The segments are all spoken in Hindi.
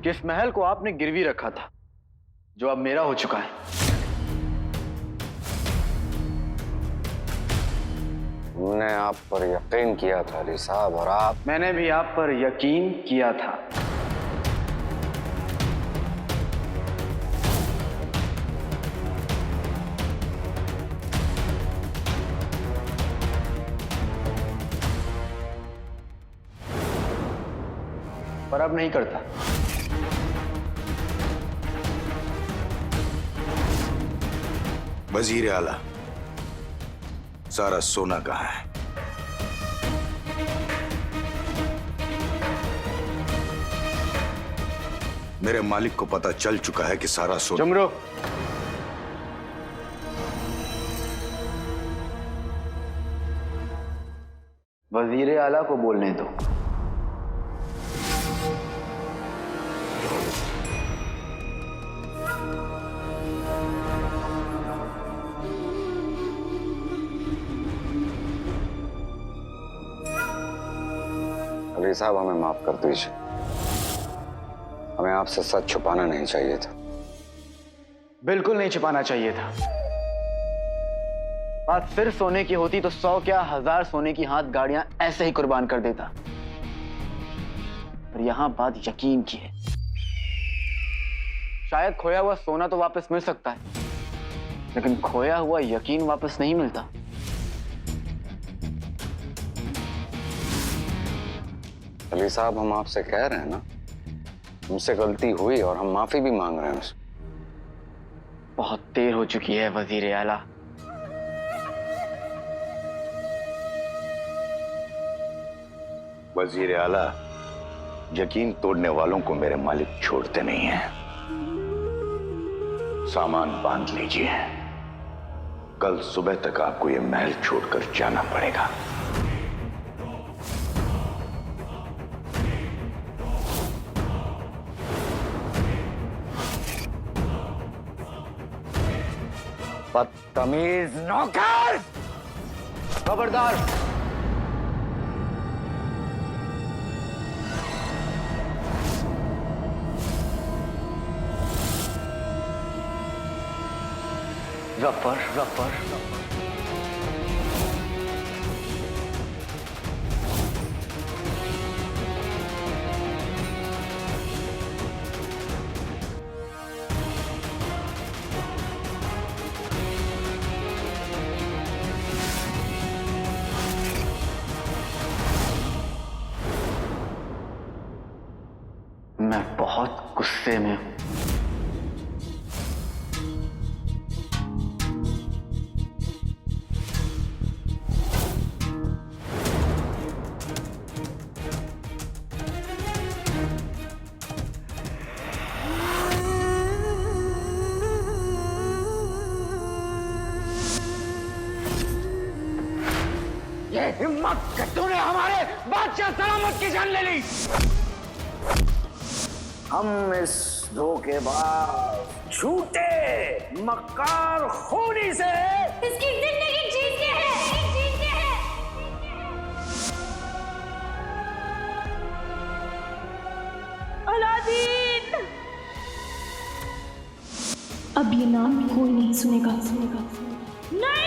कि इस महल को आपने गिरवी रखा था, जो अब मेरा हो चुका है। हमने आप पर यकीन किया था अली साहब, और आप। मैंने भी आप पर यकीन किया था। पर अब नहीं करता। वजीर आला, सारा सोना कहाँ है? मेरे मालिक को पता चल चुका है कि सारा सोना। जुमरू, वजीर आला को बोलने दो। अली साहब, हमें माफ कर दीजिए। हमें आपसे सच छुपाना नहीं चाहिए था। बिल्कुल नहीं छुपाना चाहिए था। बात सिर्फ सोने की होती तो 100 क्या 1000 सोने की हाथ गाड़ियां ऐसे ही कुर्बान कर देता। पर यहां बात यकीन की है। शायद खोया हुआ सोना तो वापस मिल सकता है, लेकिन खोया हुआ यकीन वापस नहीं मिलता। अली साहब, हम आपसे कह रहे हैं ना, हमसे गलती हुई और हम माफी भी मांग रहे हैं। बहुत देर हो चुकी है वजीर आला। वजीर आला, यकीन तोड़ने वालों को मेरे मालिक छोड़ते नहीं हैं। सामान बांध लीजिए, कल सुबह तक आपको यह महल छोड़कर जाना पड़ेगा। बदतमीज नौकर! खबरदार! रफर रफर मैं बहुत गुस्से में हूं। ये हिम्मत कि तूने हमारे बादशाह सलामत की जान ले ली। हम इस धोखेबाज, झूठे, मक्कार खूनी से इसकी जिंदगी जीत के है, जीत के है। अलादीन! अब ये नाम कोई नहीं सुनेगा। नहीं!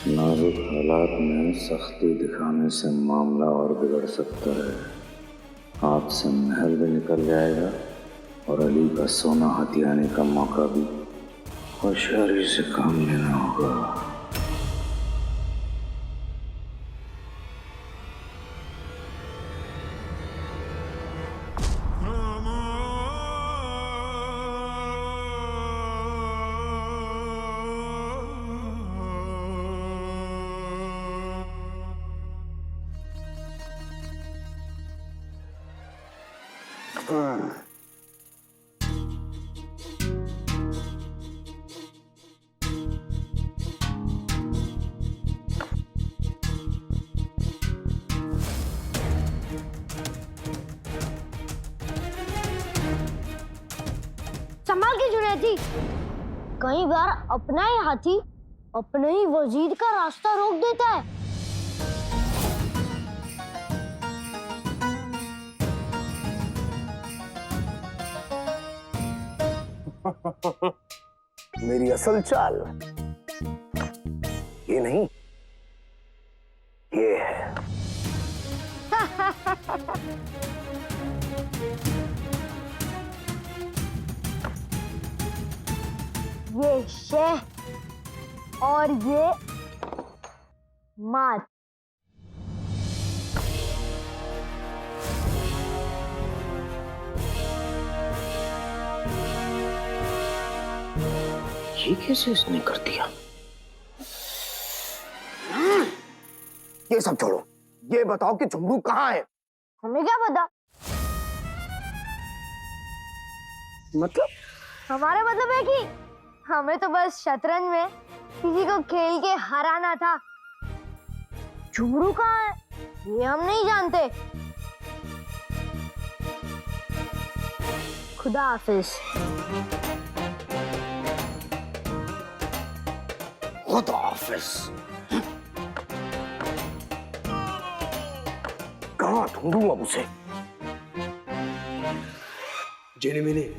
नाजुक हालात में सख्ती दिखाने से मामला और बिगड़ सकता है। हाथ से महल भी निकल जाएगा और अली का सोना हथियाने का मौका भी होशियारी से काम लेना होगा। संभाल के जुनैद जी, कई बार अपना ही हाथी अपने ही वजीर का रास्ता रोक देता है। मेरी असल चाल ये नहीं, ये है। ये शेह और ये मात। ये कैसे इसने कर दिया? ये सब छोड़ो, ये बताओ कि झुमरू कहाँ है? हमें क्या पता? मतलब हमारा मतलब है कि हमें तो बस शतरंज में किसी को खेल के हराना था। झुमरू कहाँ है ये हम नहीं जानते। खुदा हाफिज। खुदा हाफिज। कहाँ ढूंढूं अब उसे? जिनमिनी,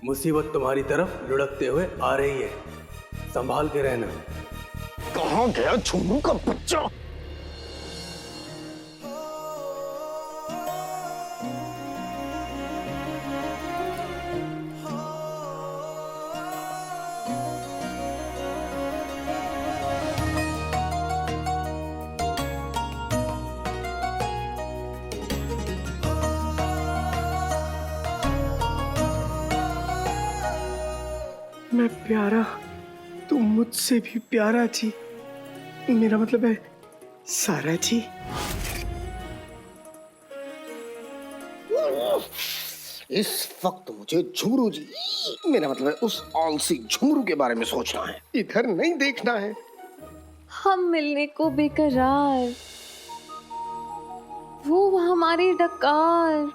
मुसीबत तुम्हारी तरफ लुढ़कते हुए आ रही है, संभाल के रहना। कहाँ गया झुमरू का बच्चा? मैं प्यारा, तुम मुझसे भी प्यारा जी। मेरा मतलब है सारा जी। इस वक्त मुझे झुमरू जी, मेरा मतलब है उस आलसी झुमरू के बारे में सोचना है, इधर नहीं देखना है। हम मिलने को बेकरार, वो हमारी डकार।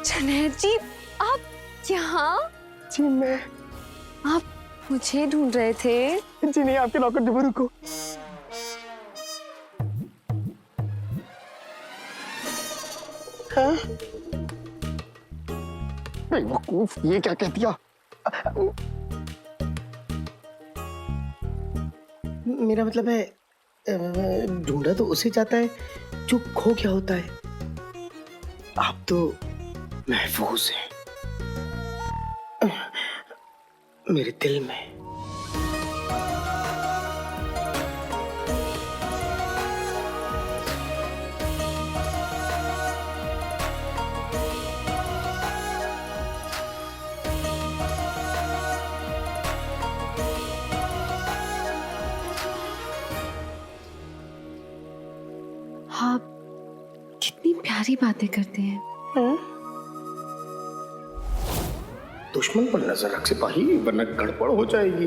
जुनैद जी, आप यहाँ? जी मैं। आप मुझे ढूंढ रहे थे? जी नहीं, आपके नौकर झुमरू को। हाँ? बेवकूफ, ये क्या कह दिया? मेरा मतलब है ढूंढा तो उसे जाता है जो खो गया होता है। आप तो महफूज हैं मेरे दिल में। आप कितनी प्यारी बातें करते हैं। दुश्मन पर नजर रख सिपाही, वरना गड़बड़ हो जाएगी।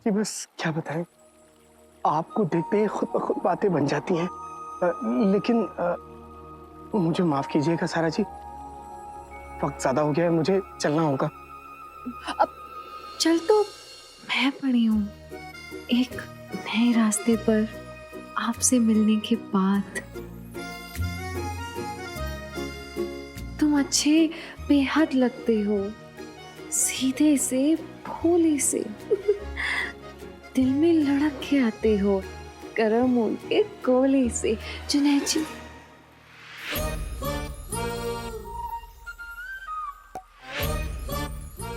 कि बस क्या बताएं, आपको देखते ही खुद ब खुद बातें बन जाती हैं। लेकिन मुझे माफ कीजिएगा सारा जी, वक्त ज्यादा हो गया है, मुझे चलना होगा। अब चल तो मैं पड़ी हूँ एक नए रास्ते पर आपसे मिलने के बाद। तुम अच्छे बेहद लगते हो, सीधे से भोले से दिल में लड़क के आते हो, गरम उनके गोले से। जुनैद जी,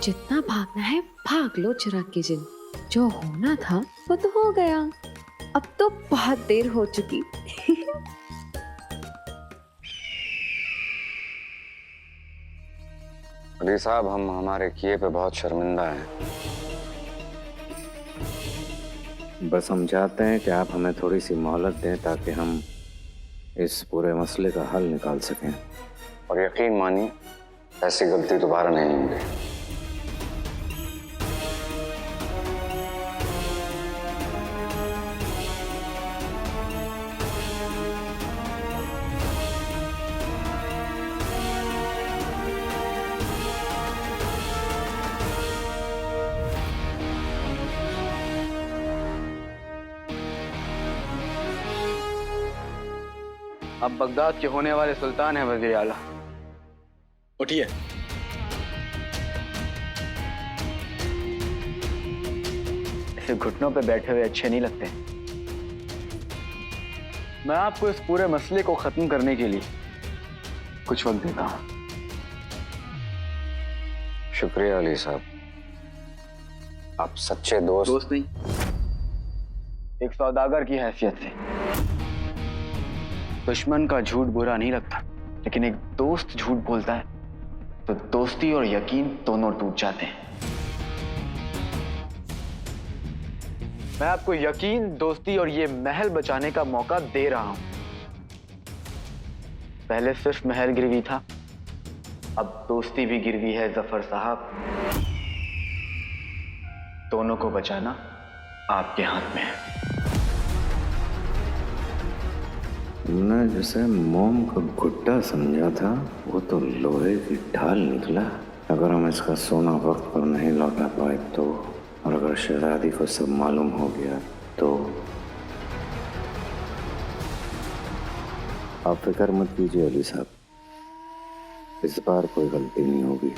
जितना भागना है भाग लो चिराग की जिन। जो होना था वो तो हो गया, अब तो बहुत देर हो चुकी। अली साहब, हम हमारे किए पे बहुत शर्मिंदा हैं। बस हम चाहते हैं कि आप हमें थोड़ी सी मोहलत दें ताकि हम इस पूरे मसले का हल निकाल सकें। और यकीन मानिए, ऐसी गलती दोबारा नहीं होगी। अब बगदाद के होने वाले सुल्तान है वज़ीर आला। उठिए। ऐसे घुटनों पे बैठे हुए अच्छे नहीं लगते। मैं आपको इस पूरे मसले को खत्म करने के लिए कुछ वक्त देता हूं। शुक्रिया अली साहब, आप सच्चे दोस्त। दोस्त नहीं, एक सौदागर की हैसियत से। दुश्मन का झूठ बुरा नहीं लगता, लेकिन एक दोस्त झूठ बोलता है तो दोस्ती और यकीन दोनों टूट जाते हैं। मैं आपको यकीन, दोस्ती और ये महल बचाने का मौका दे रहा हूं। पहले सिर्फ महल गिरवी था, अब दोस्ती भी गिरवी है जफर साहब। दोनों को बचाना आपके हाथ में है। तुमने जिसे मोम का गुड्डा समझा था वो तो लोहे की ढाल निकला। अगर हम इसका सोना वक्त पर नहीं लौटा पाए तो, और अगर शहजादी को सब मालूम हो गया तो। आप फिक्र मत कीजिए अली साहब, इस बार कोई गलती नहीं होगी।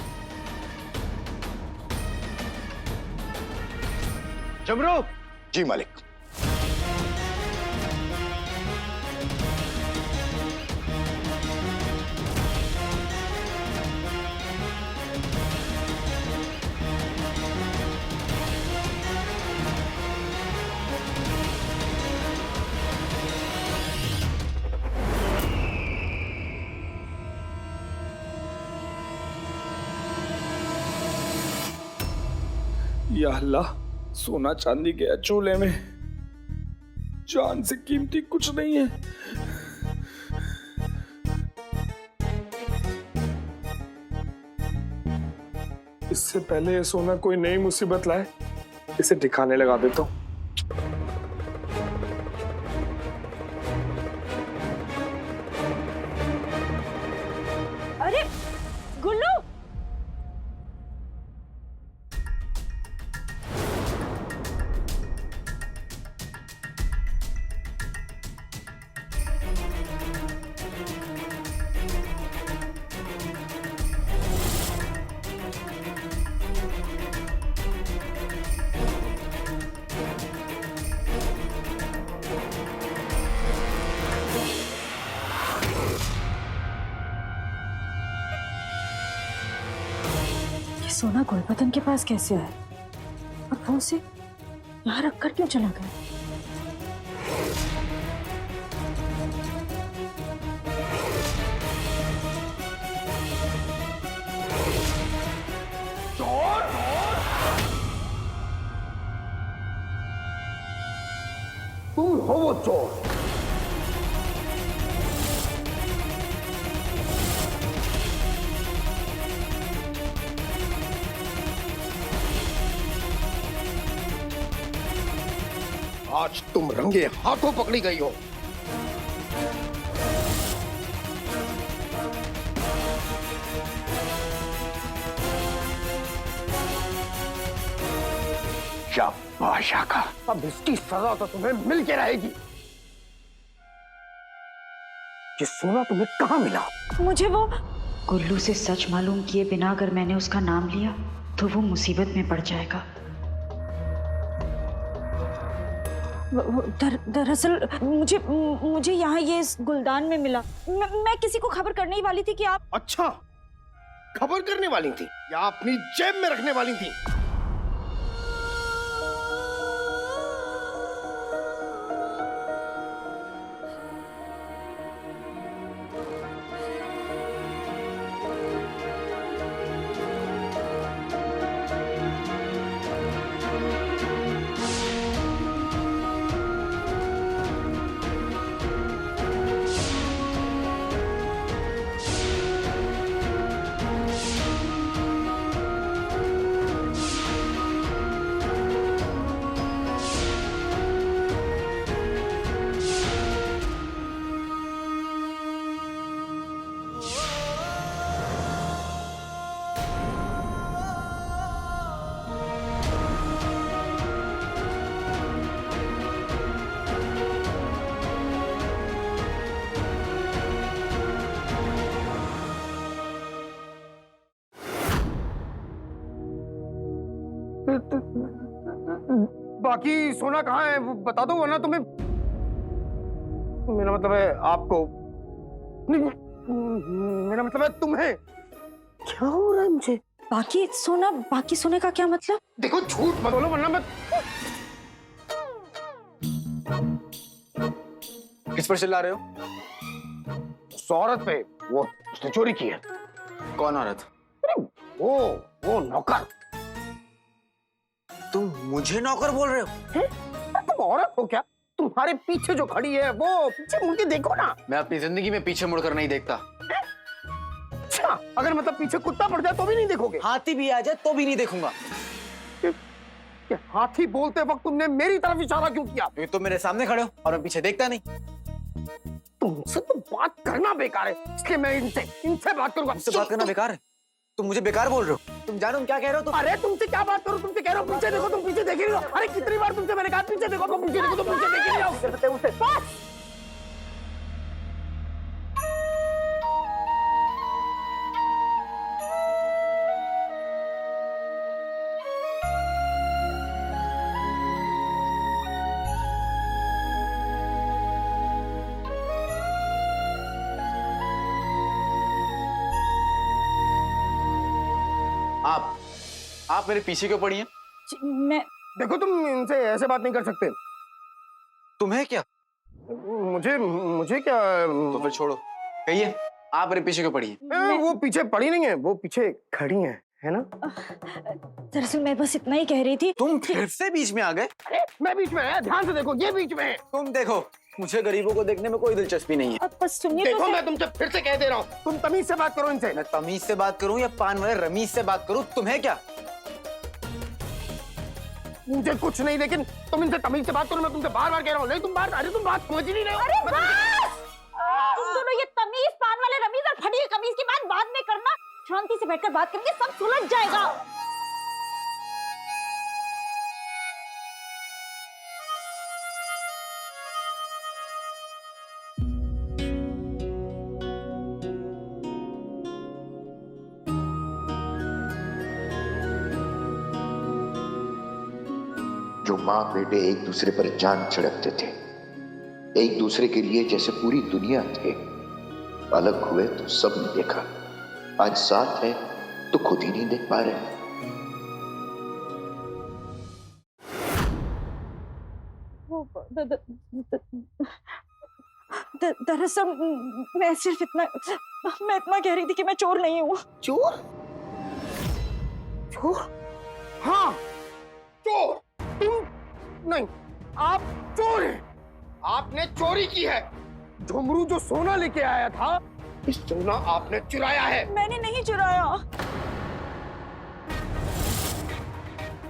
जमरू। जी मालिक। या अल्लाह, सोना चांदी गया चूल्हे में, जान से कीमती कुछ नहीं है। इससे पहले ये सोना कोई नई मुसीबत लाए, इसे ठिकाने लगा देता हूं। अरे गुल्लू, सोना गुलबदन के पास कैसे आया और वो उसे यहाँ रखकर क्यों चला गया? तुम हो वो चोर। आज तुम रंगे हाथों पकड़ी गई हो। शाबाश आका। अब इसकी सजा तो तुम्हें मिल के रहेगी। ये सोना तुम्हें कहाँ मिला? मुझे वो गुल्लू से सच मालूम किए बिना अगर मैंने उसका नाम लिया तो वो मुसीबत में पड़ जाएगा। दरअसल मुझे यहाँ ये इस गुलदान में मिला। मैं किसी को खबर करने ही वाली थी कि आप। अच्छा, खबर करने वाली थी या अपनी जेब में रखने वाली थी? बाकी सोना कहाँ है वो बता दो, वरना तुम्हें, मेरा मतलब है आपको नहीं, मेरा मतलब है तुम्हें। क्या हो रहा है मुझे? बाकी सोने का क्या मतलब? देखो झूठ मत बोलो वरना मैं। किस पर चिल्ला रहे हो? उस औरत पे, वो उसने चोरी की है। कौन औरत? वो नौकर। तुम मुझे नौकर बोल रहे हो? तुम औरत हो क्या? तुम्हारे पीछे जो खड़ी है वो पीछे मुड़ के देखो ना। मैं अपनी जिंदगी में पीछे मुड़कर नहीं देखता। अच्छा, अगर मतलब पीछे कुत्ता पड़ जाए तो भी नहीं देखोगे? हाथी भी आ जाए तो भी नहीं देखूंगा। कि हाथी बोलते वक्त तुमने मेरी तरफ इशारा क्यों किया? क्योंकि तुम मेरे सामने खड़े हो और मैं पीछे देखता नहीं। तुमसे तो बात करना बेकार है, इसलिए मैं इनसे बात करूंगा। मुझसे बात करना बेकार है? तुम मुझे बेकार बोल रहे हो? तुम जानो तुम क्या कह रहे हो? तुम अरे तुमसे क्या बात करूं? तुमसे कह रहा हूं पीछे देखो, तुम पीछे देख रही हो। अरे कितनी बार तुमसे मैंने कहा पीछे देखो, तुम पीछे देखो, तुम पीछे देख रही हो। बस। आप मेरे पीछे क्यों पड़ी हैं? मैं देखो तुम इनसे ऐसे बात नहीं कर सकते। तुम्हें क्या? मुझे क्या? तो फिर छोड़ो, कहिए आप मेरे पीछे क्यों पड़ी हैं? वो पीछे पड़ी नहीं है, वो पीछे खड़ी है ना? दरअसल मैं बस इतना ही कह रही थी। तुम फिर से बीच में आ गए? अरे मैं बीच में है, ध्यान से देखो, ये बीच में है। तुम देखो, मुझे गरीबों को देखने में कोई दिलचस्पी नहीं है। अब बस सुनिए देखो तो मैं तुमसे फिर से कह दे रहा हूँ, तुम तमीज से बात करो इनसे। मैं तमीज से बात करूं या पान वाले रमीज से बात करूं, तुम्हें क्या? मुझे कुछ नहीं, लेकिन तुम इनसे तमीज से बात करो। मैं तुमसे बार बार कह रहा हूँ, नहीं तुम तुम बात समझ ही नहीं रहे हो। अरे बस! तुम दोनों ये तमीज, पान वाले रमीज और फटी कमीज की बात बाद में करना। शांति से बैठकर बात करेंगे, सब सुलझ जाएगा। जो माँ बेटे एक दूसरे पर जान छिड़कते थे, एक दूसरे के लिए जैसे पूरी दुनिया थे, अलग हुए तो सब ने देखा। आज साथ है तो खुद ही नहीं देख पा रहे। दरअसल मैं सिर्फ इतना कह रही थी कि मैं चोर नहीं हूँ। चोर? चोर? हाँ, चोर। तुम नहीं, आप चोर हैं। आपने चोरी की है। झुमरू जो सोना लेके आया था, इस सोना आपने चुराया है। मैंने नहीं चुराया।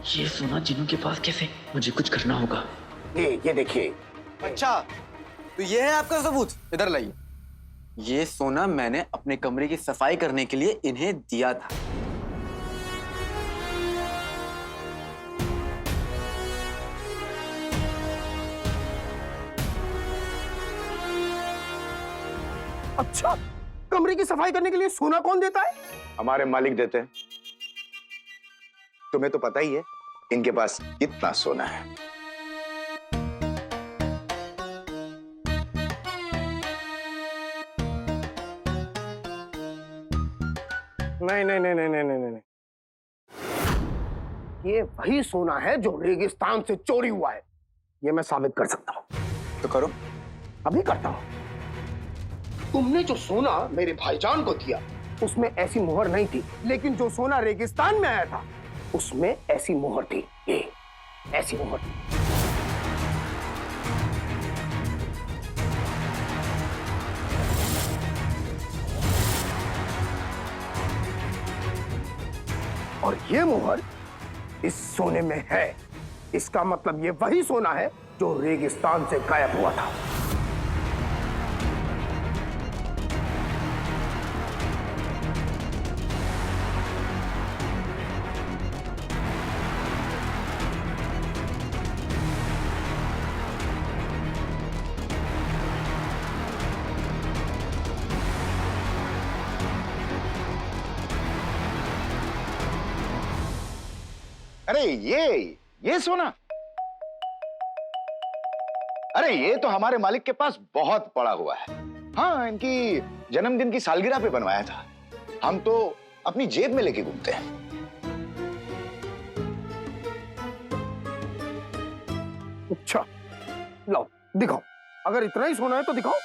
ये सोना जिनों के पास कैसे? मुझे कुछ करना होगा। ये देखिए। अच्छा, तो ये है आपका सबूत? इधर लाइए। ये सोना मैंने अपने कमरे की सफाई करने के लिए इन्हें दिया था। अच्छा, कमरे की सफाई करने के लिए सोना कौन देता है? हमारे मालिक देते हैं। तुम्हें तो पता ही है इनके पास कितना सोना है। नहीं नहीं नहीं नहीं नहीं नहीं नहीं, ये वही सोना है जो रेगिस्तान से चोरी हुआ है। ये मैं साबित कर सकता हूं। तो करो। अभी करता हूं। तुमने जो सोना मेरे भाईजान को दिया उसमें ऐसी मोहर नहीं थी, लेकिन जो सोना रेगिस्तान में आया था उसमें ऐसी मोहर थी। ये ऐसी मोहर थी। और ये मोहर इस सोने में है। इसका मतलब ये वही सोना है जो रेगिस्तान से गायब हुआ था। अरे ये सोना, अरे ये तो हमारे मालिक के पास बहुत पड़ा हुआ है। हाँ, इनकी जन्मदिन की सालगिरह पे बनवाया था। हम तो अपनी जेब में लेके घूमते हैं। अच्छा, लाओ दिखाओ। अगर इतना ही सोना है तो दिखाओ।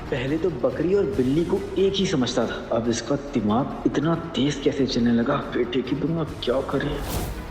पहले तो बकरी और बिल्ली को एक ही समझता था, अब इसका दिमाग इतना तेज कैसे चलने लगा। बेटे की तुम अब क्या करें।